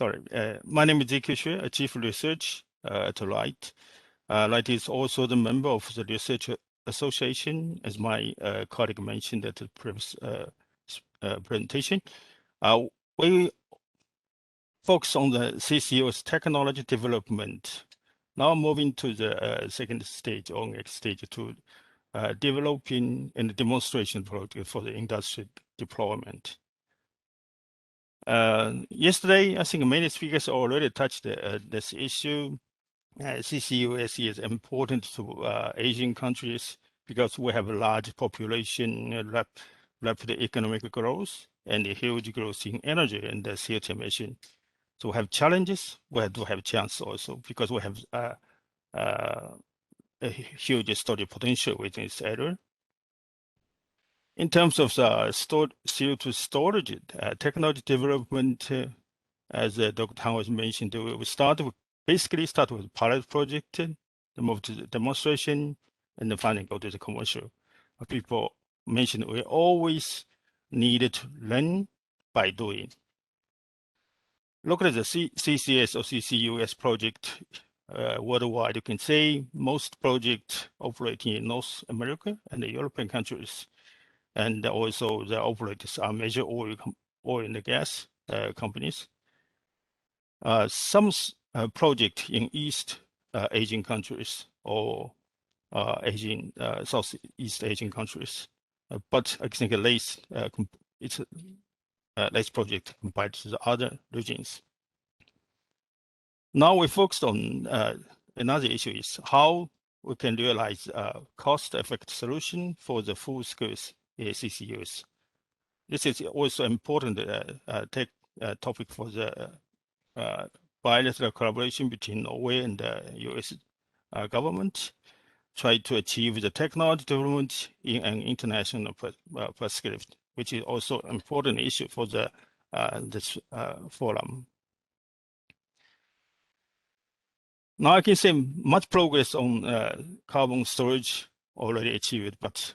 My name is Ziqiu, Chief Research at RITE. RITE is also the member of the Research Association, as my colleague mentioned at the previous presentation. We focus on the CCUS technology development. Now moving to the second stage or next stage to developing and demonstration project for the industry deployment. Yesterday, I think many speakers already touched this issue. CCUS is important to Asian countries because we have a large population, rapid economic growth, and a huge growth in energy and CO2 emission. So we have challenges, we do have chance also because we have a huge storage potential within this area. In terms of the CO2 storage, technology development, as Dr. Han was mentioned, we basically start with pilot project, then move to the demonstration, and then finally go to the commercial. People mentioned we always needed to learn by doing. Look at the CCS or CCUS project worldwide. You can say most projects operating in North America and the European countries. And also the operators are major oil and gas companies. Some project in East Asian countries or Southeast Asian countries, but I think it's a less project compared to the other regions. Now we focused on another issue is how we can realize a cost-effective solution for the full-scale CCUS. This is also important topic for the bilateral collaboration between Norway and the US government, try to achieve the technology development in an international perspective, which is also an important issue for the this forum. Now I can say much progress on carbon storage already achieved, but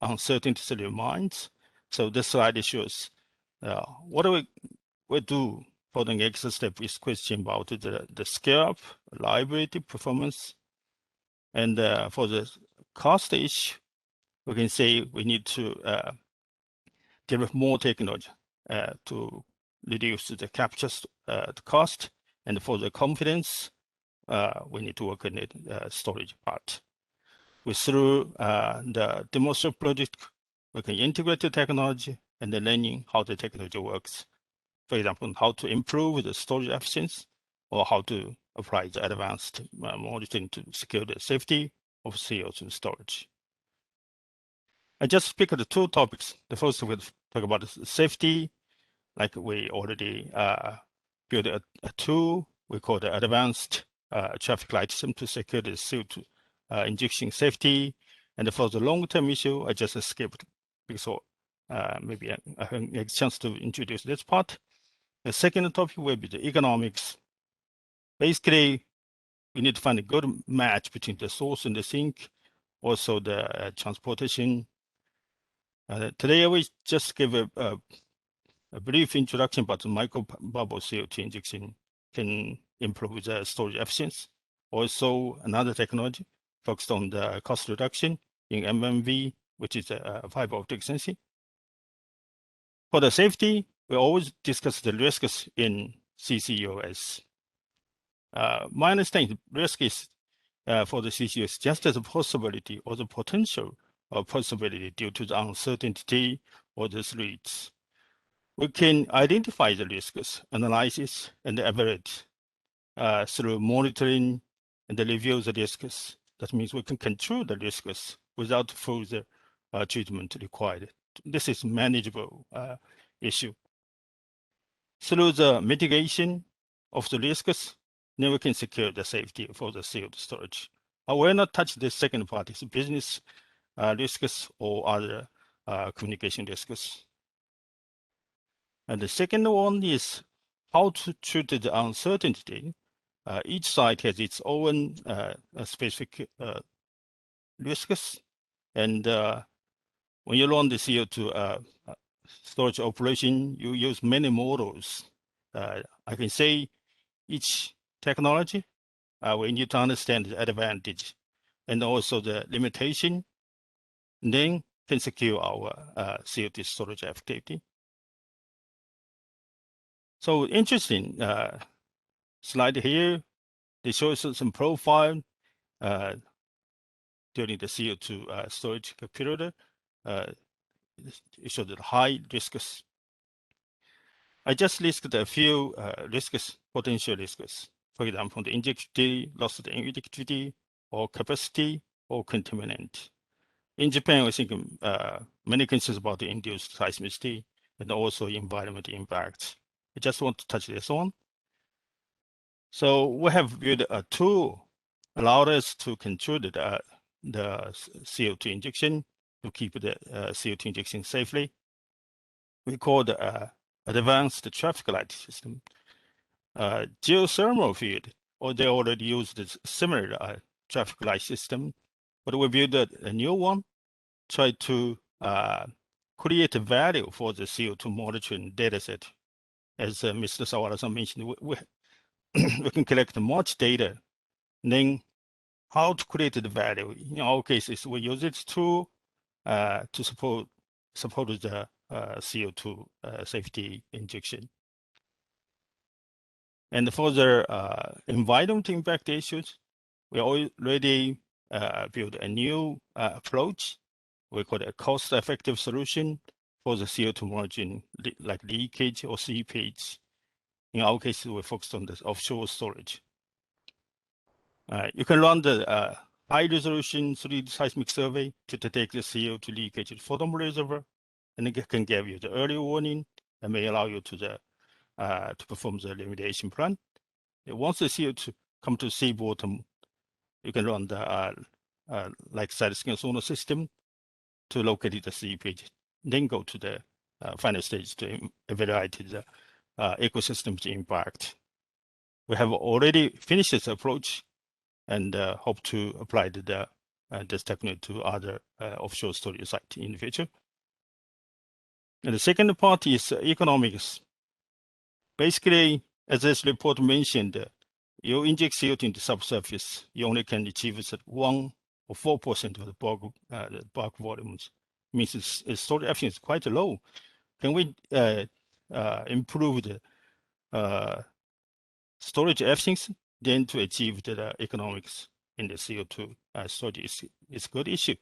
uncertainties remains. So this slide shows what do we do for the next step is question about the scale up, reliability, performance, and for the cost issue, we can say we need to develop more technology to reduce the capture cost, and for the confidence, we need to work on the storage part. Through the demonstration project, we can integrate the technology and the learning how the technology works. For example, how to improve the storage efficiency or how to apply the advanced monitoring to secure the safety of CO2 storage. I just picked the two topics. The first we'll talk about safety, like we already built a tool we call the advanced traffic light system to secure the CO2 injection safety. And for the long-term issue, I just skipped because maybe I have a chance to introduce this part. The second topic will be the economics. Basically, we need to find a good match between the source and the sink, also the transportation. Today, I will just give a brief introduction about the microbubble CO2 injection can improve the storage efficiency. Also, another technology focused on the cost reduction in MMV, which is a fiber optic sensing. For the safety, we always discuss the risks in CCUS. My understanding, risk is for the CCUS just as a possibility or the potential of possibility due to the uncertainty or the threats. We can identify the risks, analysis, and evaluate through monitoring and the review of the risks. That means we can control the risks without further treatment required. This is manageable issue. Through the mitigation of the risks, then we can secure the safety for the CO2 storage. I will not touch the second part, it's business risks or other communication risks. And the second one is how to treat the uncertainty. Each site has its own specific risks. And when you run the CO2 storage operation, you use many models I can say each technology, we need to understand the advantage and also the limitation, then can secure our CO2 storage activity. So interesting slide here. They show us some profile during the CO2 storage period. It showed the high risks. I just listed a few risks, potential risks. For example, the injectivity, loss of the injectivity, or capacity, or contaminant. In Japan, I think many concerns about the induced seismicity and also environmental impacts. I just want to touch this one. So we have built a tool allowed us to control the CO2 injection to keep the CO2 injection safely. We call the advanced traffic light system. Geothermal field, or they already use this similar traffic light system, but we built a new one, try to create a value for the CO2 monitoring dataset. As Mr. Sawara-san mentioned, we can collect much data, and then how to create the value. In our cases, we use it to support the CO2 safety injection. And for the environmental impact issues, we already built a new approach. We call it a cost-effective solution for the CO2 monitoring, like leakage or seepage. In our case, we focused on this offshore storage. You can run the high-resolution 3D seismic survey to detect the CO2 leakage at bottom reservoir, and it can give you the early warning and may allow you to perform the remediation plan. Once the CO2 come to sea bottom, you can run the like side-scan sonar system to locate the seepage, then go to the final stage to evaluate the ecosystem's impact. We have already finished this approach and hope to apply this technique to other offshore storage sites in the future. And the second part is economics. Basically, as this report mentioned, you inject CO2 into subsurface, you only can achieve 1 or 4% of the bulk volumes. It means its storage efficiency is quite low. Can we improve the storage efficiency, then to achieve the economics in the CO2 storage is a good issue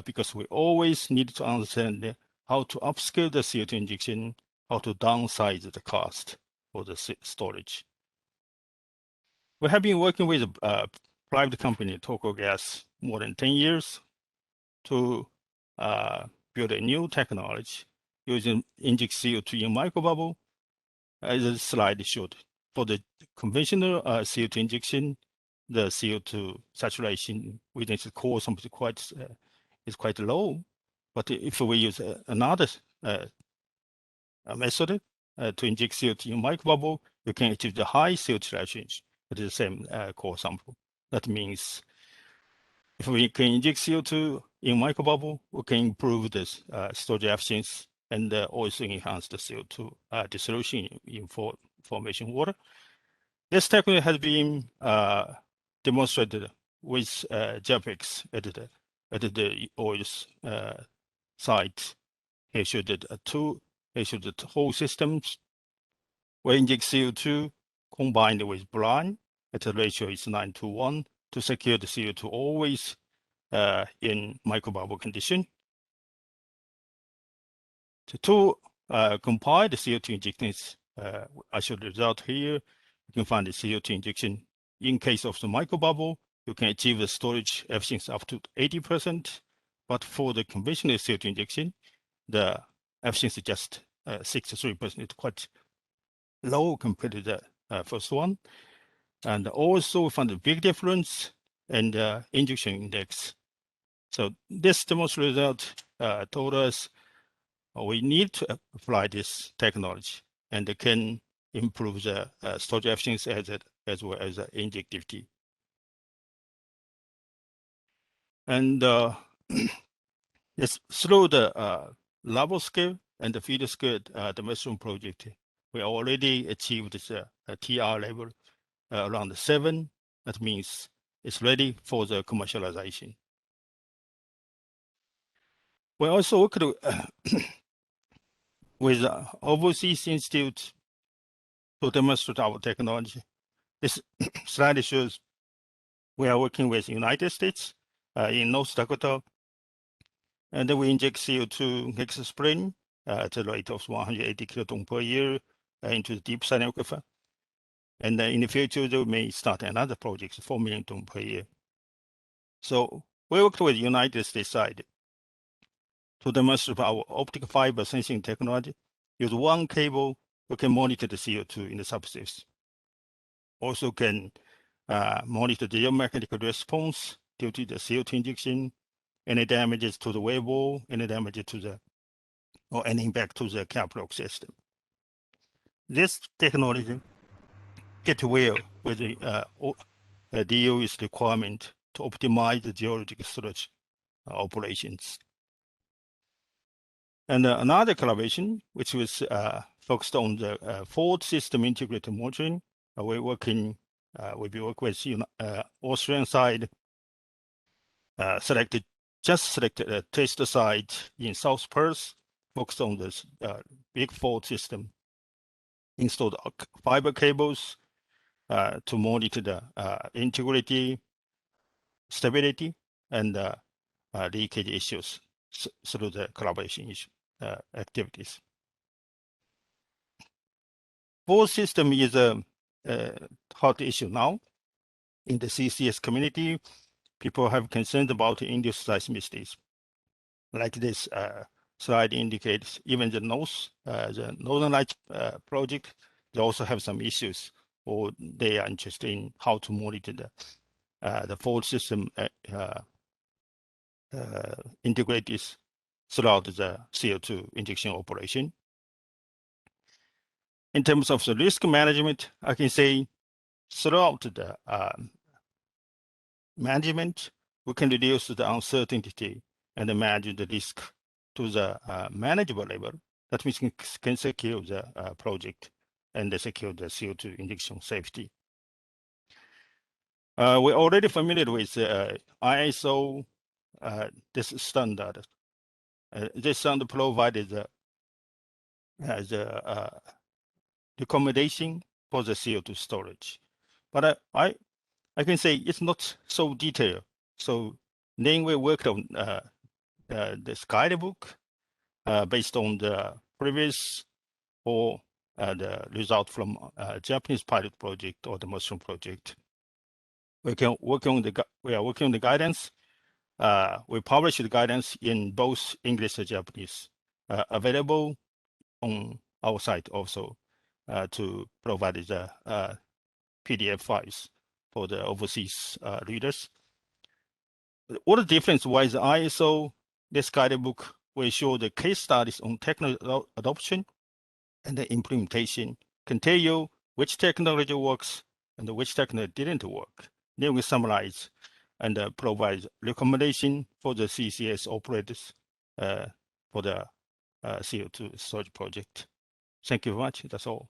because we always need to understand how to upscale the CO2 injection, how to downsize the cost for the storage. We have been working with a private company, Tokyo Gas, more than 10 years to build a new technology using inject CO2 in microbubble. As the slide showed, for the conventional CO2 injection, the CO2 saturation within the core sample is quite low. But if we use another method to inject CO2 in microbubble, you can achieve the high CO2 saturation with the same core sample. That means if we can inject CO2 in microbubble, we can improve this storage efficiency and also enhance the CO2 dissolution in formation water. This technique has been demonstrated with JPEGs at the oil site. Here showed the whole systems. We inject CO2 combined with brine at a ratio is 9:1 to secure the CO2 always in microbubble condition. To compile the CO2 injections, I showed the result here. You can find the CO2 injection. In case of the microbubble, you can achieve the storage efficiency up to 80%. But for the conventional CO2 injection, the efficiency is just 63%. It's quite low compared to the first one. And also we found a big difference in the injection index. So this demonstrated result told us we need to apply this technology and it can improve the storage efficiency as well as the injectivity. And it's through the level scale and the feeder scale, the mushroom project, we already achieved this TR level around 7. That means it's ready for the commercialization. We also worked with overseas institutes to demonstrate our technology. This slide shows we are working with United States in North Dakota, and then we inject CO2 next spring at the rate of 180 kilotons per year into the deep side aquifer. And in the future, we may start another project, 4 million tons per year. So we worked with the United States side to demonstrate our optic fiber sensing technology. Use one cable, we can monitor the CO2 in the subsurface. Also can monitor the geomagnetic response due to the CO2 injection, any damages to the wellbore, any damage to the, or any impact to the cap rock system. This technology gets well with the DOE's requirement to optimize the geological storage operations. And another collaboration, which was focused on the fault system integrated monitoring, we're working, we work with Australian side, selected a test site in South Perth, focused on this big fault system, installed fiber cables to monitor the integrity, stability, and leakage issues through the collaboration activities. Fault system is a hot issue now in the CCS community. People have concerns about induced seismicities. Like this slide indicates, even the Northern Lights project, they also have some issues, or they are interested in how to monitor the fault system integrated throughout the CO2 injection operation. In terms of the risk management, I can say throughout the management, we can reduce the uncertainty and manage the risk to the manageable level. That means can secure the project and secure the CO2 injection safety. We're already familiar with ISO, this standard. This standard provided the recommendation for the CO2 storage. But I can say it's not so detailed. So then we worked on this guidebook based on the previous or the result from Japanese pilot project or the mushroom project. We are working on the guidance. We published the guidance in both English and Japanese, available on our site also to provide the PDF files for the overseas readers. What the difference was ISO, this guidebook will show the case studies on technology adoption and the implementation, can tell you which technology works and which technology didn't work. Then we summarize and provide recommendation for the CCS operators for the CO2 storage project. Thank you very much. That's all.